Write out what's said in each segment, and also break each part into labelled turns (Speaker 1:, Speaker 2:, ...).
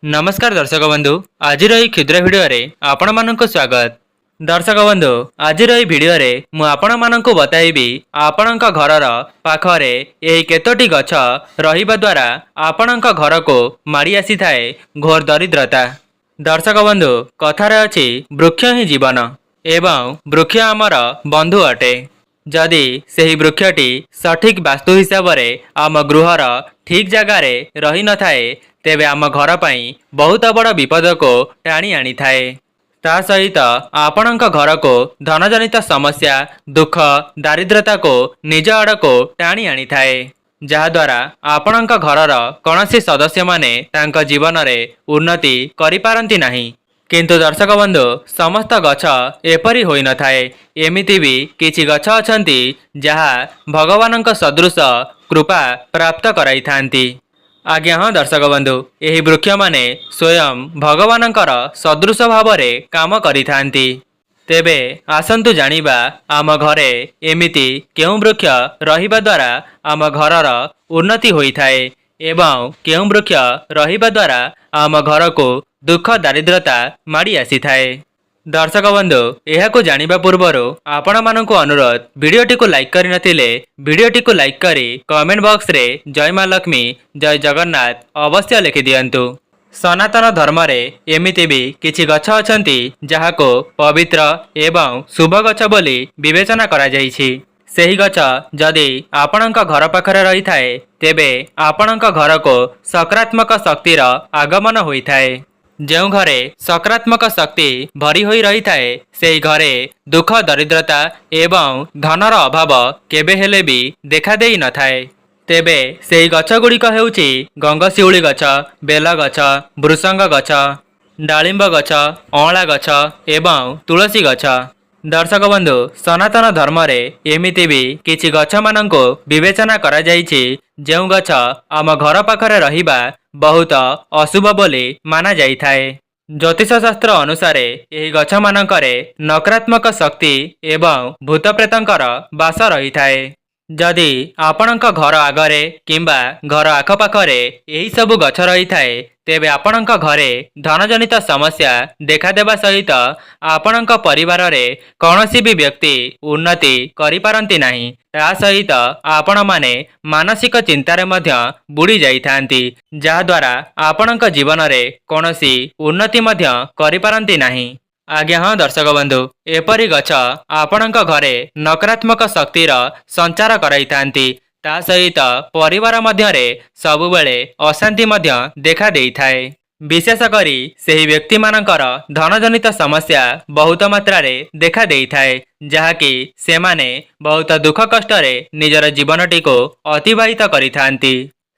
Speaker 1: नमस्कार दर्शक बंधु आज क्षुद्र भिडियो आपण मानक स्वागत। दर्शक बंधु आज भिडियो मु आपण मानक बताइबी आपण घर पाखरे यही केतोटी गछ रहिबा द्वारा आपण घर को माड़ी आसी थाए घोर दरिद्रता। दर्शक बंधु कथार अछि वृक्ष ही जीवन एवं वृक्ष आमर बंधु अटे। जदि सही वृक्षटी सठिक वास्तु हिसाब से आम गृहर ठीक जगार रही न थाए तेबे आम घर पाई बहुत बड़ विपद को टाणी आनी थाए। ता सहित आपण घर को धनजनित समस्या दुख दारिद्रता को निज आड़ को टाणी आनी थाए, जहाद्वारा आपण घरर कौनसी सदस्य माने तांका जीवन रे उन्नति करि पारंती नाही। किंतु दर्शक बंधु समस्त गछ एपरी होई न थाए। एमिति भी किछि गछ अछंती जहा भगवानंक सदृश कृपा प्राप्त कराई थांती। आज्ञा हाँ दर्शक बंधु यही वृक्ष माने स्वयं भगवानंकर सदृश भाव काम करि थांती। तेबे आसंतु जानिबा आम घरे एमिति केउं वृक्ष रहिबा द्वारा आम घरर उन्नति होई थाए एवं केउं वृक्ष रहिबा द्वारा आम घर को दुख दारिद्रता माड़ी आसी थाए। दर्शक बंधु यह जानिबा पूर्वर आपण मानक अनुरोध वीडियोटी को लाइक करि नथिले वीडियोटी को लाइक करी कमेंट बॉक्स रे जय मां लक्ष्मी जय जगन्नाथ अवश्य लिखि दियंतु। सनातन धर्म रे एमिति भी किछि गछ अछंती जहाको पवित्र एवं शुभ गछ बोली विवेचना करा जाइछि। सेही गछ जदि आपणक घर पाखरे रही थाए तेबे आपणक घर को सकारात्मक शक्तिर आगमन होई थाए। जो घरे सकारात्मक शक्ति भरी होई रही थाए सेही घरे दुख दरिद्रता एवं धनर अभाव केबे हेले भी देखा देई न थाए। तेबे सेही गछ गुड़िक हेउछि गंगशिउली गछ, बेल गछ, भृसंग गछ, डालिंब गछ, अँला गछ एवं तुलसी गछ। दर्शक बंधु सनातन धर्म रे एमिति भी किछि गछ मानंको विवेचना करा जाइछि जेउ गछ आम घर पाखरे रहिबा बहुत अशुभ बोली माना जाई थाए। ज्योतिष शास्त्र अनुसार यही गछ मानकरे नकारात्मक शक्ति एवं भूत प्रेतंकर बास रही थाए। जदि आपणक घर आगरे किंबा घर आखपाखरे यही सबु गछ रही थाए तेबे आपणक घरे धनजनित समस्या देखा देबा सहित आपणक परिवार रे कौनसी भी व्यक्ति उन्नति करि पारंती नाही। ता सहित आपण माने मानसिक चिंतारे मध्य बुड़ी जाई थांती जहाद्वारा आपणक जीवन रे कौनसी उन्नति मध्य करि पारंती नाही। आज्ञा हाँ दर्शक बंधु एपरी गछ आपणक घरे नकारात्मक शक्तिर संचार कराई थांती। ता सहित परिवार मध्यरे सबुबेले अशांति मध्य देखा देई थाए। विशेष करी सेही व्यक्ति मानकर धनजनित समस्या बहुत मात्रा रे देखा देई थाए जहाँकि सेमाने बहुत दुख कष्टरे निजर जीवनटी को अतिबाहित करि थांती।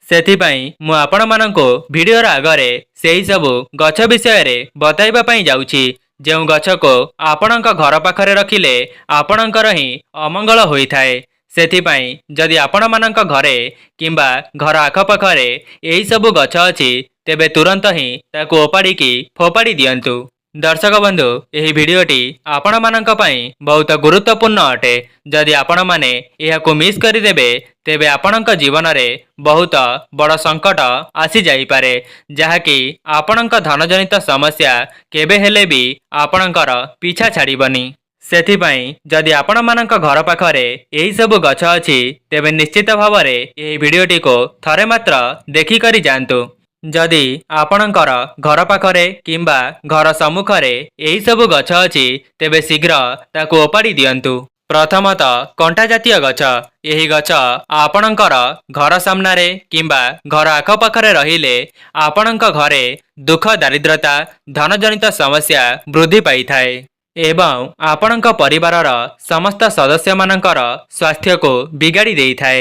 Speaker 1: सेथिपाई मु आपण मानको भिडियोर आगरे सेही सबु गछ विषय रे बताइबा पई जाउछि जेउ गछ को आपणक घर पाखरे रखिले आपणकर ही अमंगल होई थाए। सेथिपाई जदि आपण मानक घरे किंबा घर आखपाखरे यही सबु गछ अछि तेबे तुरंत ही ताकू ओपाड़िकी फोपाड़ी दियंतु। दर्शक बंधु यही भिडियोटी आपण मानक पई बहुत गुरुत्वपूर्ण अटे। जदि आपण माने एहाकू मिस करि देबे तेबे आपणक जीवन रे बहुत बड़ संकट आसी जाई पारे जहाँकि आपणक धनजनित समस्या केबे हेले भी आपणकर पीछा छाड़िबनी। सेथिपाई जदि आपण मानक घर पाखरे यही सबु गछ अछि तेबे निश्चित भावरे यही भिडियोटी को थरे मात्र देखि करि जांतु। जदि आपणकर घर पाखरे किंबा घर सम्मुखरे यही सबु गछ अछि तेबे शीघ्र ताकू ओपाड़ी दियंतु। प्रथमत कंटा जातीय गछ यही गछ आपणकर घर सामनारे किंबा घर आखपाखरे रहिले आपणक घरे दुख दारिद्रता धनजनित समस्या वृद्धि पाई थाए एवं आपणक परिवारर समस्त सदस्य मानकर स्वास्थ्य को बिगाड़ी देई थाए।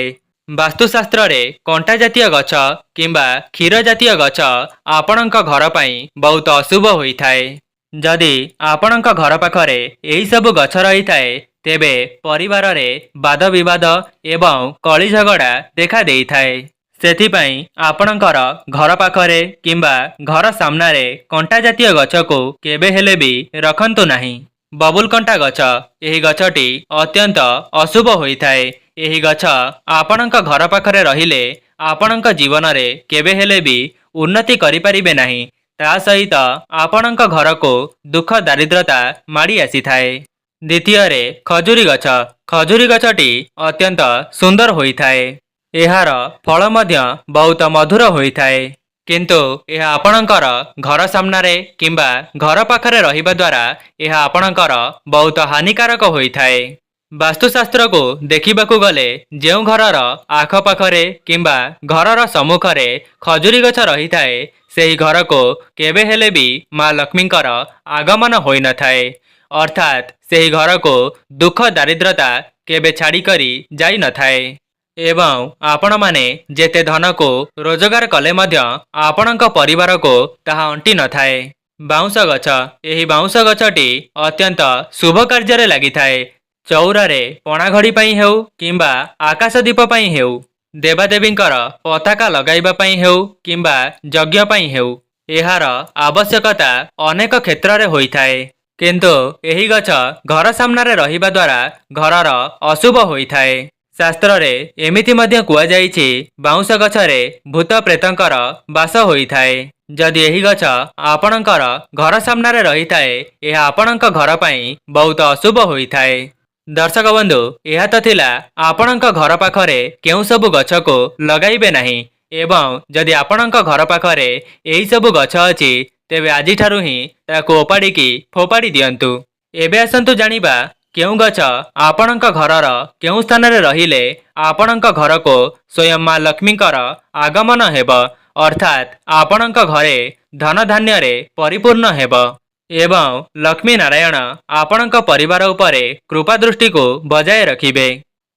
Speaker 1: वास्तुशास्त्र रे कंटा जातीय गछ किंबा क्षीर जातीय गछ आपणक घर पाई बहुत अशुभ होई थाए। जदि आपणक घर पाखरे यही सबु गछ रही थाए तेबे परिवार रे वाद विवाद एवं कली झगड़ा देखा देई थाए। सेथिपाई आपणकर घर पाखरे किंबा घर सामनारे कंटा जातीय गछ को केबे हेले भी रखंतु नाही। बबुल कंटा गछ यही गछटी अत्यंत अशुभ होई थाए। यही गछ आपणक घर पाखरे रहिले आपणक जीवन रे केबे हेले भी उन्नति करि परिबे नाही। ତା ସହିତ ଆପଣଙ୍କ ଘରକୁ ଦୁଃଖ ଦାରିଦ୍ରତା ମାଡ଼ି ଆସିଥାଏ। ଦ୍ୱିତୀୟରେ ଖଜୁରୀ ଗଛ। ଖଜୁରୀ ଗଛଟି ଅତ୍ୟନ୍ତ ସୁନ୍ଦର ହୋଇଥାଏ। ଏହାର ଫଳ ମଧ୍ୟ ବହୁତ ମଧୁର ହୋଇଥାଏ। କିନ୍ତୁ ଏହା ଆପଣଙ୍କର ଘର ସାମ୍ନାରେ କିମ୍ବା ଘର ପାଖରେ ରହିବା ଦ୍ୱାରା ଏହା ଆପଣଙ୍କର ବହୁତ ହାନିକାରକ ହୋଇଥାଏ। ବାସ୍ତୁଶାସ୍ତ୍ରକୁ ଦେଖିବାକୁ ଗଲେ ଯେଉଁ ଘରର ଆଖପାଖରେ କିମ୍ବା ଘରର ସମ୍ମୁଖରେ ଖଜୁରୀ ଗଛ ରହିଥାଏ ସେହି ଘରକୁ କେବେ ହେଲେ ବି ମା ଲକ୍ଷ୍ମୀଙ୍କର ଆଗମନ ହୋଇନଥାଏ। ଅର୍ଥାତ୍ ସେହି ଘରକୁ ଦୁଃଖ ଦାରିଦ୍ରତା କେବେ ଛାଡ଼ିକରି ଯାଇନଥାଏ। ଏବଂ ଆପଣମାନେ ଯେତେ ଧନକୁ ରୋଜଗାର କଲେ ମଧ୍ୟ ଆପଣଙ୍କ ପରିବାରକୁ ତାହା ଅଣ୍ଟି ନଥାଏ। ବାଉଁଶ ଗଛ। ଏହି ବାଉଁଶ ଗଛଟି ଅତ୍ୟନ୍ତ ଶୁଭ କାର୍ଯ୍ୟରେ ଲାଗିଥାଏ। ଚଉରାରେ ପଣାଘଡ଼ି ପାଇଁ ହେଉ କିମ୍ବା ଆକାଶଦୀପ ପାଇଁ ହେଉ, ଦେବାଦେବୀଙ୍କର ପତାକା ଲଗାଇବା ପାଇଁ ହେଉ କିମ୍ବା ଯଜ୍ଞ ପାଇଁ ହେଉ, ଏହାର ଆବଶ୍ୟକତା ଅନେକ କ୍ଷେତ୍ରରେ ହୋଇଥାଏ। କିନ୍ତୁ ଏହି ଗଛ ଘର ସାମ୍ନାରେ ରହିବା ଦ୍ୱାରା ଘରର ଅଶୁଭ ହୋଇଥାଏ। ଶାସ୍ତ୍ରରେ ଏମିତି ମଧ୍ୟ କୁହାଯାଇଛି ବାଉଁଶ ଗଛରେ ଭୂତ ପ୍ରେତଙ୍କର ବାସ ହୋଇଥାଏ। ଯଦି ଏହି ଗଛ ଆପଣଙ୍କର ଘର ସାମ୍ନାରେ ରହିଥାଏ ଏହା ଆପଣଙ୍କ ଘର ପାଇଁ ବହୁତ ଅଶୁଭ ହୋଇଥାଏ। ଦର୍ଶକ ବନ୍ଧୁ, ଏହା ତ ଥିଲା ଆପଣଙ୍କ ଘର ପାଖରେ କେଉଁ ସବୁ ଗଛକୁ ଲଗାଇବେ ନାହିଁ ଏବଂ ଯଦି ଆପଣଙ୍କ ଘର ପାଖରେ ଏହି ସବୁ ଗଛ ଅଛି ତେବେ ଆଜିଠାରୁ ହିଁ ତାକୁ ଓପାଡ଼ିକି ଫୋପାଡ଼ି ଦିଅନ୍ତୁ। ଏବେ ଆସନ୍ତୁ ଜାଣିବା କେଉଁ ଗଛ ଆପଣଙ୍କ ଘରର କେଉଁ ସ୍ଥାନରେ ରହିଲେ ଆପଣଙ୍କ ଘରକୁ ସ୍ୱୟଂ ମା ଲକ୍ଷ୍ମୀଙ୍କର ଆଗମନ ହେବ, ଅର୍ଥାତ୍ ଆପଣଙ୍କ ଘରେ ଧନ ଧାନ୍ୟରେ ପରିପୂର୍ଣ୍ଣ ହେବ ଏବଂ ଲକ୍ଷ୍ମୀ ନାରାୟଣ ଆପଣଙ୍କ ପରିବାର ଉପରେ କୃପା ଦୃଷ୍ଟିକୁ ବଜାୟ ରଖିବେ।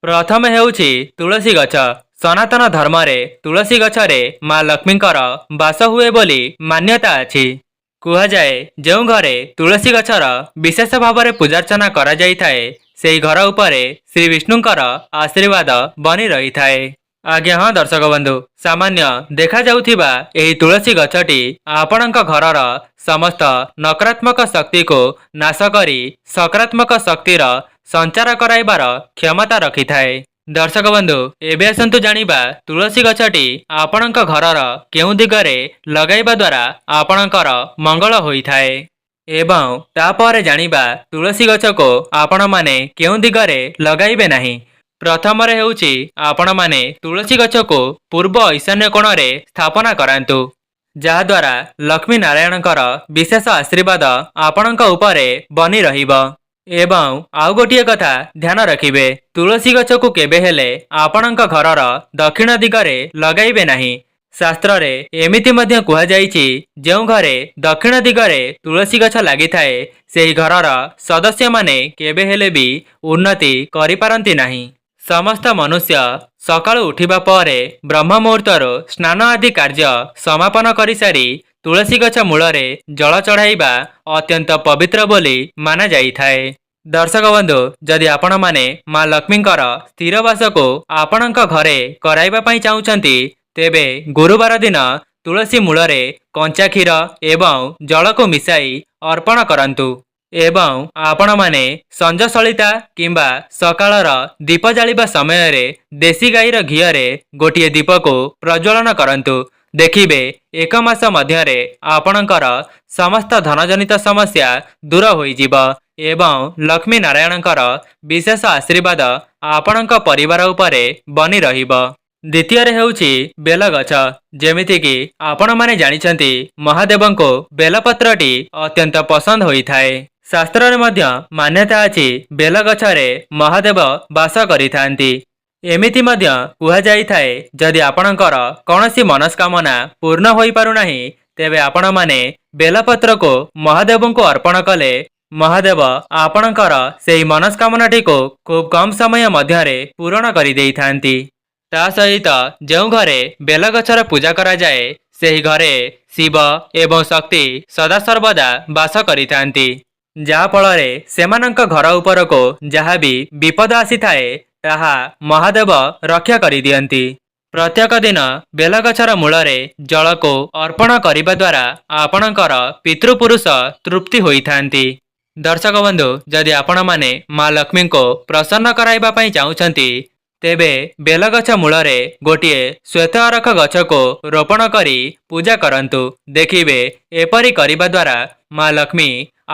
Speaker 1: ପ୍ରଥମେ ହେଉଛି ତୁଳସୀ ଗଛ। ସନାତନ ଧର୍ମରେ ତୁଳସୀ ଗଛରେ ମା ଲକ୍ଷ୍ମୀଙ୍କର ବାସ ହୁଏ ବୋଲି ମାନ୍ୟତା ଅଛି। କୁହାଯାଏ ଯେଉଁ ଘରେ ତୁଳସୀ ଗଛର ବିଶେଷ ଭାବରେ ପୂଜାର୍ଚ୍ଚନା କରାଯାଇଥାଏ ସେହି ଘର ଉପରେ ଶ୍ରୀ ବିଷ୍ଣୁଙ୍କର ଆଶୀର୍ବାଦ ବନି ରହିଥାଏ। ଆଜ୍ଞା ହଁ ଦର୍ଶକ ବନ୍ଧୁ, ସାମାନ୍ୟ ଦେଖାଯାଉଥିବା ଏହି ତୁଳସୀ ଗଛଟି ଆପଣଙ୍କ ଘରର ସମସ୍ତ ନକାରାତ୍ମକ ଶକ୍ତିକୁ ନାଶ କରି ସକାରାତ୍ମକ ଶକ୍ତିର ସଞ୍ଚାର କରାଇବାର କ୍ଷମତା ରଖିଥାଏ। ଦର୍ଶକ ବନ୍ଧୁ, ଏବେ ଆସନ୍ତୁ ଜାଣିବା ତୁଳସୀ ଗଛଟି ଆପଣଙ୍କ ଘରର କେଉଁ ଦିଗରେ ଲଗାଇବା ଦ୍ୱାରା ଆପଣଙ୍କର ମଙ୍ଗଳ ହୋଇଥାଏ ଏବଂ ତାପରେ ଜାଣିବା ତୁଳସୀ ଗଛକୁ ଆପଣମାନେ କେଉଁ ଦିଗରେ ଲଗାଇବେ ନାହିଁ। ପ୍ରଥମରେ ହେଉଛି ଆପଣମାନେ ତୁଳସୀ ଗଛକୁ ପୂର୍ବ ଈଶାନ୍ୟ କୋଣରେ ସ୍ଥାପନା କରାନ୍ତୁ, ଯାହାଦ୍ୱାରା ଲକ୍ଷ୍ମୀ ନାରାୟଣଙ୍କର ବିଶେଷ ଆଶୀର୍ବାଦ ଆପଣଙ୍କ ଉପରେ ବନି ରହିବ। ଏବଂ ଆଉ ଗୋଟିଏ କଥା ଧ୍ୟାନ ରଖିବେ, ତୁଳସୀ ଗଛକୁ କେବେ ହେଲେ ଆପଣଙ୍କ ଘରର ଦକ୍ଷିଣ ଦିଗରେ ଲଗାଇବେ ନାହିଁ। ଶାସ୍ତ୍ରରେ ଏମିତି ମଧ୍ୟ କୁହାଯାଇଛି ଯେଉଁ ଘରେ ଦକ୍ଷିଣ ଦିଗରେ ତୁଳସୀ ଗଛ ଲାଗିଥାଏ ସେହି ଘରର ସଦସ୍ୟମାନେ କେବେ ହେଲେ ବି ଉନ୍ନତି କରିପାରନ୍ତି ନାହିଁ। ସମସ୍ତ ମନୁଷ୍ୟ ସକାଳୁ ଉଠିବା ପରେ ବ୍ରହ୍ମ ମୁହୂର୍ତ୍ତରୁ ସ୍ନାନ ଆଦି କାର୍ଯ୍ୟ ସମାପନ କରିସାରି ତୁଳସୀ ଗଛ ମୂଳରେ ଜଳ ଚଢ଼ାଇବା ଅତ୍ୟନ୍ତ ପବିତ୍ର ବୋଲି ମାନାଯାଇଥାଏ। ଦର୍ଶକ ବନ୍ଧୁ, ଯଦି ଆପଣମାନେ ମା ଲକ୍ଷ୍ମୀଙ୍କର ସ୍ଥିର ବାସକୁ ଆପଣଙ୍କ ଘରେ କରାଇବା ପାଇଁ ଚାହୁଁଛନ୍ତି ତେବେ ଗୁରୁବାର ଦିନ ତୁଳସୀ ମୂଳରେ କଞ୍ଚା କ୍ଷୀର ଏବଂ ଜଳକୁ ମିଶାଇ ଅର୍ପଣ କରନ୍ତୁ ଏବଂ ଆପଣମାନେ ସଞ୍ଜ ସଳିତା କିମ୍ବା ସକାଳର ଦୀପ ଜାଳିବା ସମୟରେ ଦେଶୀ ଗାଈର ଘିଅରେ ଗୋଟିଏ ଦୀପକୁ ପ୍ରଜ୍ୱଳନ କରନ୍ତୁ। ଦେଖିବେ 1 ମାସ ମଧ୍ୟରେ ଆପଣଙ୍କର ସମସ୍ତ ଧନଜନିତ ସମସ୍ୟା ଦୂର ହୋଇଯିବ ଏବଂ ଲକ୍ଷ୍ମୀ ନାରାୟଣଙ୍କର ବିଶେଷ ଆଶୀର୍ବାଦ ଆପଣଙ୍କ ପରିବାର ଉପରେ ବନି ରହିବ। ଦ୍ୱିତୀୟରେ ହେଉଛି ବେଲଗଛ। ଯେମିତିକି ଆପଣମାନେ ଜାଣିଛନ୍ତି ମହାଦେବଙ୍କୁ ବେଲପତ୍ରଟି ଅତ୍ୟନ୍ତ ପସନ୍ଦ ହୋଇଥାଏ। ଶାସ୍ତ୍ରରେ ମଧ୍ୟ ମାନ୍ୟତା ଅଛି ବେଲଗଛରେ ମହାଦେବ ବାସ କରିଥାନ୍ତି। ଏମିତି ମଧ୍ୟ କୁହାଯାଇଥାଏ ଯଦି ଆପଣଙ୍କର କୌଣସି ମନସ୍କାମନା ପୂର୍ଣ୍ଣ ହୋଇପାରୁନାହିଁ ତେବେ ଆପଣମାନେ ବେଲପତ୍ରକୁ ମହାଦେବଙ୍କୁ ଅର୍ପଣ କଲେ ମହାଦେବ ଆପଣଙ୍କର ସେହି ମନସ୍କାମନାଟିକୁ ଖୁବ୍ କମ୍ ସମୟ ମଧ୍ୟରେ ପୂରଣ କରିଦେଇଥାନ୍ତି। ତା ସହିତ ଯେଉଁ ଘରେ ବେଲଗଛର ପୂଜା କରାଯାଏ ସେହି ଘରେ ଶିବ ଏବଂ ଶକ୍ତି ସଦାସର୍ବଦା ବାସ କରିଥାନ୍ତି, ଯାହାଫଳରେ ସେମାନଙ୍କ ଘର ଉପରକୁ ଯାହା ବି ବିପଦ ଆସିଥାଏ ତାହା ମହାଦେବ ରକ୍ଷା କରିଦିଅନ୍ତି। ପ୍ରତ୍ୟେକ ଦିନ ବେଲଗଛର ମୂଳରେ ଜଳକୁ ଅର୍ପଣ କରିବା ଦ୍ୱାରା ଆପଣଙ୍କର ପିତୃପୁରୁଷ ତୃପ୍ତି ହୋଇଥାନ୍ତି। ଦର୍ଶକ ବନ୍ଧୁ, ଯଦି ଆପଣମାନେ ମା ଲକ୍ଷ୍ମୀଙ୍କୁ ପ୍ରସନ୍ନ କରାଇବା ପାଇଁ ଚାହୁଁଛନ୍ତି ତେବେ ବେଲଗଛ ମୂଳରେ ଗୋଟିଏ ଶ୍ୱେତ ଅରଖ ଗଛକୁ ରୋପଣ କରି ପୂଜା କରନ୍ତୁ। ଦେଖିବେ ଏପରି କରିବା ଦ୍ୱାରା ମା ଲକ୍ଷ୍ମୀ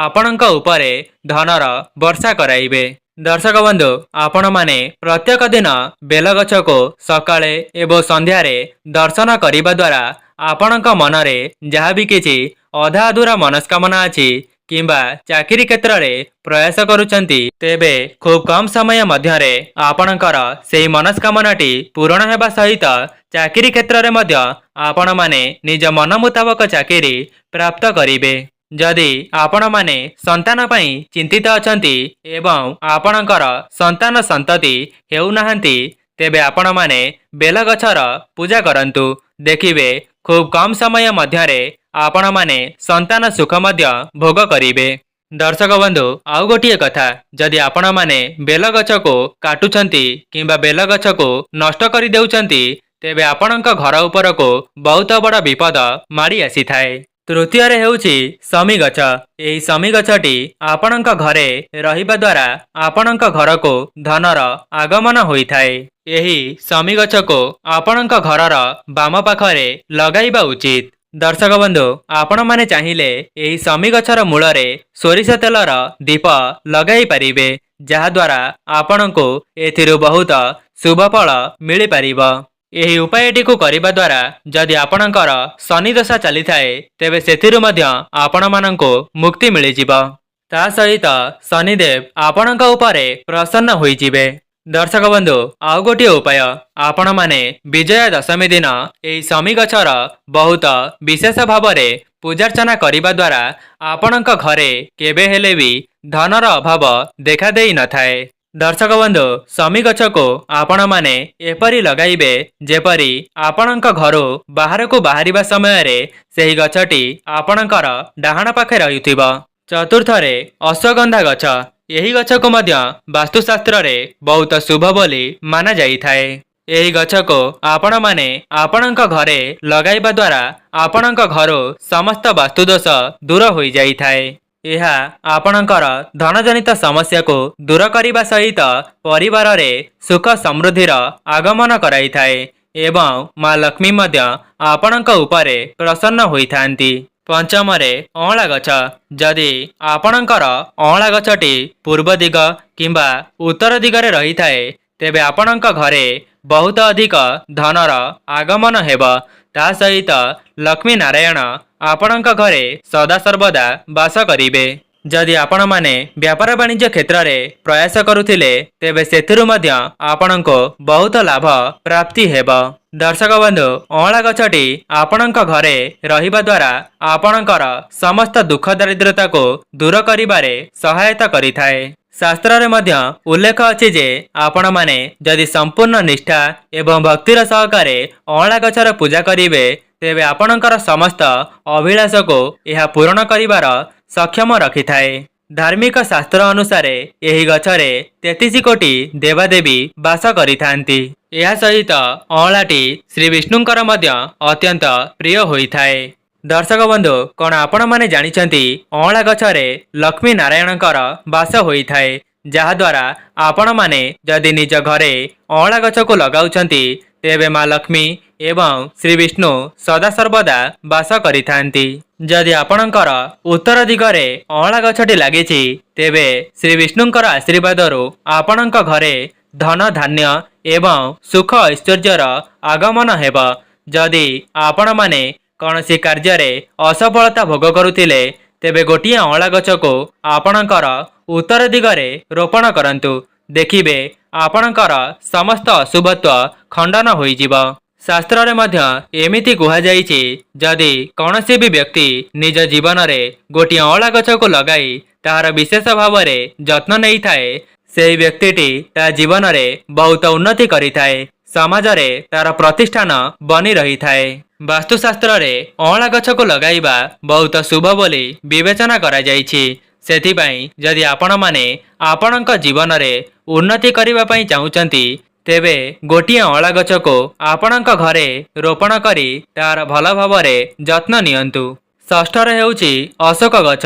Speaker 1: ଆପଣଙ୍କ ଉପରେ ଧନର ବର୍ଷା କରାଇବେ। ଦର୍ଶକ ବନ୍ଧୁ, ଆପଣମାନେ ପ୍ରତ୍ୟେକ ଦିନ ବେଲଗଛକୁ ସକାଳେ ଏବଂ ସନ୍ଧ୍ୟାରେ ଦର୍ଶନ କରିବା ଦ୍ୱାରା ଆପଣଙ୍କ ମନରେ ଯାହାବି କିଛି ଅଧା ଅଧୁରା ମନସ୍କାମନା ଅଛି କିମ୍ବା ଚାକିରି କ୍ଷେତ୍ରରେ ପ୍ରୟାସ କରୁଛନ୍ତି, ତେବେ ଖୁବ୍ କମ୍ ସମୟ ମଧ୍ୟରେ ଆପଣଙ୍କର ସେହି ମନସ୍କାମନାଟି ପୂରଣ ହେବା ସହିତ ଚାକିରି କ୍ଷେତ୍ରରେ ମଧ୍ୟ ଆପଣମାନେ ନିଜ ମନ ମୁତାବକ ଚାକିରି ପ୍ରାପ୍ତ କରିବେ। ଯଦି ଆପଣମାନେ ସନ୍ତାନ ପାଇଁ ଚିନ୍ତିତ ଅଛନ୍ତି ଏବଂ ଆପଣଙ୍କର ସନ୍ତାନ ସନ୍ତତି ହେଉନାହାନ୍ତି, ତେବେ ଆପଣମାନେ ବେଲଗଛର ପୂଜା କରନ୍ତୁ। ଦେଖିବେ ଖୁବ୍ କମ୍ ସମୟ ମଧ୍ୟରେ ଆପଣମାନେ ସନ୍ତାନ ସୁଖ ମଧ୍ୟ ଭୋଗ କରିବେ। ଦର୍ଶକ ବନ୍ଧୁ, ଆଉ ଗୋଟିଏ କଥା, ଯଦି ଆପଣମାନେ ବେଲଗଛକୁ କାଟୁଛନ୍ତି କିମ୍ବା ବେଲଗଛକୁ ନଷ୍ଟ କରିଦେଉଛନ୍ତି, ତେବେ ଆପଣଙ୍କ ଘର ଉପରକୁ ବହୁତ ବଡ଼ ବିପଦ ମାଡ଼ି ଆସିଥାଏ। ତୃତୀୟରେ ହେଉଛି ଶମୀ ଗଛ। ଏହି ଶମୀ ଗଛଟି ଆପଣଙ୍କ ଘରେ ରହିବା ଦ୍ୱାରା ଆପଣଙ୍କ ଘରକୁ ଧନର ଆଗମନ ହୋଇଥାଏ। ଏହି ଶମୀ ଗଛକୁ ଆପଣଙ୍କ ଘରର ବାମ ପାଖରେ ଲଗାଇବା ଉଚିତ। ଦର୍ଶକ ବନ୍ଧୁ, ଆପଣମାନେ ଚାହିଁଲେ ଏହି ଶମୀ ଗଛର ମୂଳରେ ସୋରିଷ ତେଲର ଦୀପ ଲଗାଇ ପାରିବେ, ଯାହାଦ୍ୱାରା ଆପଣଙ୍କୁ ଏଥିରୁ ବହୁତ ଶୁଭ ଫଳ ମିଳିପାରିବ। ଏହି ଉପାୟଟିକୁ କରିବା ଦ୍ୱାରା ଯଦି ଆପଣଙ୍କର ଶନି ଦଶା ଚାଲିଥାଏ, ତେବେ ସେଥିରୁ ମଧ୍ୟ ଆପଣମାନଙ୍କୁ ମୁକ୍ତି ମିଳିଯିବ। ତା ସହିତ ଶନିଦେବ ଆପଣଙ୍କ ଉପରେ ପ୍ରସନ୍ନ ହୋଇଯିବେ। ଦର୍ଶକ ବନ୍ଧୁ, ଆଉ ଗୋଟିଏ ଉପାୟ, ଆପଣମାନେ ବିଜୟା ଦଶମୀ ଦିନ ଏହି ଶମୀ ଗଛର ବହୁତ ବିଶେଷ ଭାବରେ ପୂଜାର୍ଚ୍ଚନା କରିବା ଦ୍ୱାରା ଆପଣଙ୍କ ଘରେ କେବେ ହେଲେ ବି ଧନର ଅଭାବ ଦେଖାଦେଇ ନଥାଏ। ଦର୍ଶକ ବନ୍ଧୁ, ଶମୀ ଗଛକୁ ଆପଣମାନେ ଏପରି ଲଗାଇବେ ଯେପରି ଆପଣଙ୍କ ଘରୁ ବାହାରକୁ ବାହାରିବା ସମୟରେ ସେହି ଗଛଟି ଆପଣଙ୍କର ଡାହାଣ ପାଖେ ରହିଥିବ। ଚତୁର୍ଥରେ ଅଶ୍ୱଗନ୍ଧା ଗଛ। ଏହି ଗଛକୁ ମଧ୍ୟ ବାସ୍ତୁଶାସ୍ତ୍ରରେ ବହୁତ ଶୁଭ ବୋଲି ମାନାଯାଇଥାଏ। ଏହି ଗଛକୁ ଆପଣମାନେ ଆପଣଙ୍କ ଘରେ ଲଗାଇବା ଦ୍ୱାରା ଆପଣଙ୍କ ଘରୁ ସମସ୍ତ ବାସ୍ତୁଦୋଷ ଦୂର ହୋଇଯାଇଥାଏ। ଏହା ଆପଣଙ୍କର ଧନଜନିତ ସମସ୍ୟାକୁ ଦୂର କରିବା ସହିତ ପରିବାରରେ ସୁଖ ସମୃଦ୍ଧିର ଆଗମନ କରାଇଥାଏ ଏବଂ ମା ଲକ୍ଷ୍ମୀ ମଧ୍ୟ ଆପଣଙ୍କ ଉପରେ ପ୍ରସନ୍ନ ହୋଇଥାନ୍ତି। ପଞ୍ଚମରେ ଅଁଳା ଗଛ। ଯଦି ଆପଣଙ୍କର ଅଁଳା ଗଛଟି ପୂର୍ବ ଦିଗ କିମ୍ବା ଉତ୍ତର ଦିଗରେ ରହିଥାଏ, ତେବେ ଆପଣଙ୍କ ଘରେ ବହୁତ ଅଧିକ ଧନର ଆଗମନ ହେବ। ତା ସହିତ ଲକ୍ଷ୍ମୀ ନାରାୟଣ ଆପଣଙ୍କ ଘରେ ସଦାସର୍ବଦା ବାସ କରିବେ। ଯଦି ଆପଣମାନେ ବ୍ୟାପାର ବାଣିଜ୍ୟ କ୍ଷେତ୍ରରେ ପ୍ରୟାସ କରୁଥିଲେ, ତେବେ ସେଥିରୁ ମଧ୍ୟ ଆପଣଙ୍କୁ ବହୁତ ଲାଭ ପ୍ରାପ୍ତି ହେବ। ଦର୍ଶକ ବନ୍ଧୁ, ଅଁଳା ଗଛଟି ଆପଣଙ୍କ ଘରେ ରହିବା ଦ୍ୱାରା ଆପଣଙ୍କର ସମସ୍ତ ଦୁଃଖ ଦାରିଦ୍ର୍ୟତାକୁ ଦୂର କରିବାରେ ସହାୟତା କରିଥାଏ। ଶାସ୍ତ୍ରରେ ମଧ୍ୟ ଉଲ୍ଲେଖ ଅଛି ଯେ ଆପଣମାନେ ଯଦି ସମ୍ପୂର୍ଣ୍ଣ ନିଷ୍ଠା ଏବଂ ଭକ୍ତିର ସହକାରେ ଅଁଳା ଗଛର ପୂଜା କରିବେ, ତେବେ ଆପଣଙ୍କର ସମସ୍ତ ଅଭିଳାଷକୁ ଏହା ପୂରଣ କରିବାର ସକ୍ଷମ ରଖିଥାଏ। ଧାର୍ମିକ ଶାସ୍ତ୍ର ଅନୁସାରେ ଏହି ଗଛରେ 33 କୋଟି ଦେବାଦେବୀ ବାସ କରିଥାନ୍ତି। ଏହା ସହିତ ଅଁଳାଟି ଶ୍ରୀ ବିଷ୍ଣୁଙ୍କର ମଧ୍ୟ ଅତ୍ୟନ୍ତ ପ୍ରିୟ ହୋଇଥାଏ। ଦର୍ଶକ ବନ୍ଧୁ, କ'ଣ ଆପଣମାନେ ଜାଣିଛନ୍ତି ଅଁଳା ଗଛରେ ଲକ୍ଷ୍ମୀ ନାରାୟଣଙ୍କର ବାସ ହୋଇଥାଏ, ଯାହାଦ୍ୱାରା ଆପଣମାନେ ଯଦି ନିଜ ଘରେ ଅଁଳା ଗଛକୁ ଲଗାଉଛନ୍ତି, ତେବେ ମା ଲକ୍ଷ୍ମୀ ଏବଂ ଶ୍ରୀ ବିଷ୍ଣୁ ସଦାସର୍ବଦା ବାସ କରିଥାନ୍ତି। ଯଦି ଆପଣଙ୍କର ଉତ୍ତର ଦିଗରେ ଅଁଳା ଗଛଟି ଲାଗିଛି, ତେବେ ଶ୍ରୀ ବିଷ୍ଣୁଙ୍କର ଆଶୀର୍ବାଦରୁ ଆପଣଙ୍କ ଘରେ ଧନ ଧାନ୍ୟ ଏବଂ ସୁଖ ଐଶ୍ୱର୍ଯ୍ୟର ଆଗମନ ହେବ। ଯଦି ଆପଣମାନେ କୌଣସି କାର୍ଯ୍ୟରେ ଅସଫଳତା ଭୋଗ କରୁଥିଲେ, ତେବେ ଗୋଟିଏ ଅଁଳା ଗଛକୁ ଆପଣଙ୍କର ଉତ୍ତର ଦିଗରେ ରୋପଣ କରନ୍ତୁ। ଦେଖିବେ ଆପଣଙ୍କର ସମସ୍ତ ଅଶୁଭତ୍ୱ ଖଣ୍ଡନ ହୋଇଯିବ। ଶାସ୍ତ୍ରରେ ମଧ୍ୟ ଏମିତି କୁହାଯାଇଛି, ଯଦି କୌଣସି ବି ବ୍ୟକ୍ତି ନିଜ ଜୀବନରେ ଗୋଟିଏ ଅଁଳା ଗଛକୁ ଲଗାଇ ତାହାର ବିଶେଷ ଭାବରେ ଯତ୍ନ ନେଇଥାଏ, ସେହି ବ୍ୟକ୍ତିଟି ତା ଜୀବନରେ ବହୁତ ଉନ୍ନତି କରିଥାଏ, ସମାଜରେ ତାର ପ୍ରତିଷ୍ଠାନ ବନି ରହିଥାଏ। ବାସ୍ତୁଶାସ୍ତ୍ରରେ ଅଁଳା ଗଛକୁ ଲଗାଇବା ବହୁତ ଶୁଭ ବୋଲି ବିବେଚନା କରାଯାଇଛି। ସେଥିପାଇଁ ଯଦି ଆପଣମାନେ ଆପଣଙ୍କ ଜୀବନରେ ଉନ୍ନତି କରିବା ପାଇଁ ଚାହୁଁଛନ୍ତି, ତେବେ ଗୋଟିଏ ଅଁଳା ଗଛକୁ ଆପଣଙ୍କ ଘରେ ରୋପଣ କରି ତାର ଭଲ ଭାବରେ ଯତ୍ନ ନିଅନ୍ତୁ। ଷଷ୍ଠରେ ହେଉଛି ଅଶୋକ ଗଛ।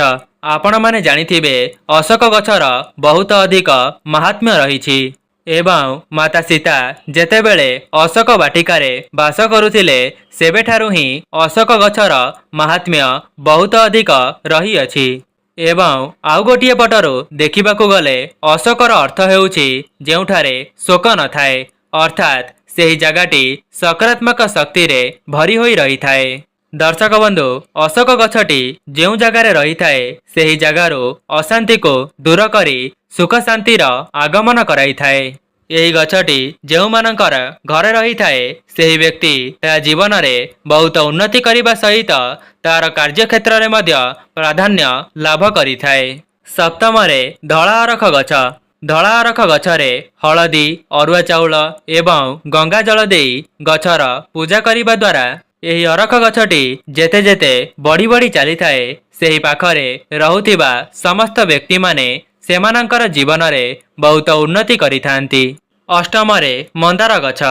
Speaker 1: ଆପଣମାନେ ଜାଣିଥିବେ ଅଶୋକ ଗଛର ବହୁତ ଅଧିକ ମାହାତ୍ମ୍ୟ ରହିଛି। एवं माता सीता जेतेबेले अशोक बाटिकारे बास करुथिले सेबेठारु ही अशोक गछर महात्म्य बहुत अधिक रही अछि। एवं आउ गोटिए पटरु देखिबाकू गले अशोकर अर्थ हेउछि जेउठारे शोक न थाए, अर्थात सेही जगाटी सकारात्मक शक्ति रे भरी होई रही थाए। दर्शक बंधु, अशोक गछटी जेउ जगारे रही थाए सेही जगारू अशांति को दूर करी सुख शांतिर आगमन कराई थाए। यही गछटी जेउ मानकर घरे रही थाए सेही व्यक्ति ता जीवन रे बहुत उन्नति करिबा सहित तार कार्य क्षेत्र रे मध्य प्राधान्य लाभ करी थाए। सप्तम रे धला अरख गछ। धला अरख गछरे हलदी, अरुआ चाउल एवं गंगा जल देई गछर पूजा करिबा द्वारा यही अरख गछटी जेते जेते बढ़ी बढ़ी चली थाए सेही पाखरे रहुथिबा समस्त व्यक्ति माने सेमानंकर जीवन रे बहुत उन्नति करिथांती। अष्टम रे मंदार गछ।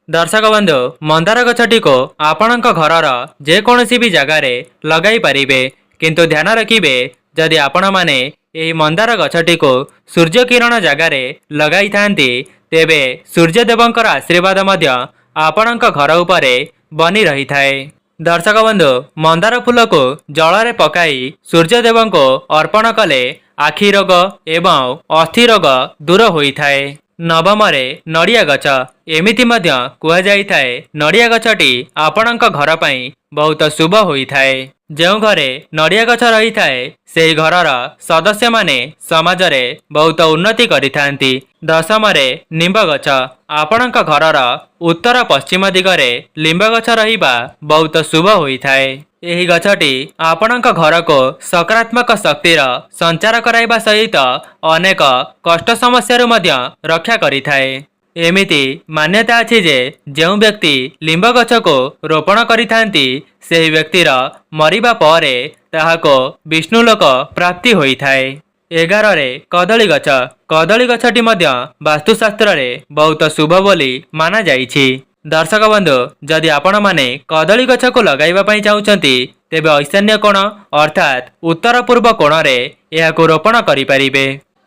Speaker 1: दर्शक बंधु, मंदार गछटी को आपणक घरर जे कोनोसी भी जगारे लगाई पारिबे, किंतु ध्यान रखिबे जदि आपण माने एही मंदार गछटी को सूर्य किरण जगारे लगाई थांती तेबे सूर्य देवंकर आशीर्वाद मध्य आपणक घर उपरे बनी रही थाए। दर्शक बंधु, मंदार फूल को जल रे पकाई सूर्य देव को अर्पण कले आखि रोग एवं अस्थि रोग दूर होई थाए। नवम रे नड़िया गछ। एमिति मध्य कुहा जाई थाए नड़िया गछटी आपणक घर पई बहुत शुभ होई थाए। जेउ घरे नड़िया गछ रही थाए सेही घरर सदस्य माने समाज रे बहुत उन्नति करिथांती। दशम रे निंब गछ। आपणक घरर उत्तर पश्चिम दिगरे लिंब गछ रहिबा बहुत शुभ होई थाए। एही गछटी आपणक घर को सकारात्मक शक्तिर संचार कराइबा सहित अनेक कष्ट समस्या मध्य रक्षा करिथाए। एमिति मान्यता अछि जे जेउ व्यक्ति लिंब गछ को रोपण करिथांती सेही व्यक्तिर मरिबा परे ताहाको विष्णुलोक प्राप्ति होई थाए। 11 रे कदली गछ। कदली गछटी मध्य वास्तुशास्त्र रे बहुत शुभ बोली माना जाइछि। दर्शक बंधु, जदि आपण माने कदली गछ को लगाइबा पई चाहुचंती तेबे ईशान्य कोण अर्थात उत्तर पूर्व कोण रे एहाको रोपण करि परिबे।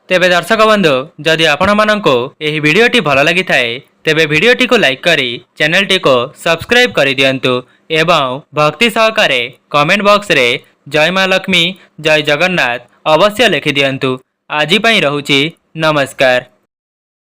Speaker 1: तेबे दर्शक बंधु, जदि आपण माननको एही वीडियोटी भल लागि थाए तेबे वीडियोटी को लाइक करी चैनलटी को सब्सक्राइब करि दियंतु एवं भक्ति सहकारे कमेंट बॉक्स रे जय मां लक्ष्मी, जय जगन्नाथ अवश्य लिखि दियंतु। आजि पई रहुछि, नमस्कार।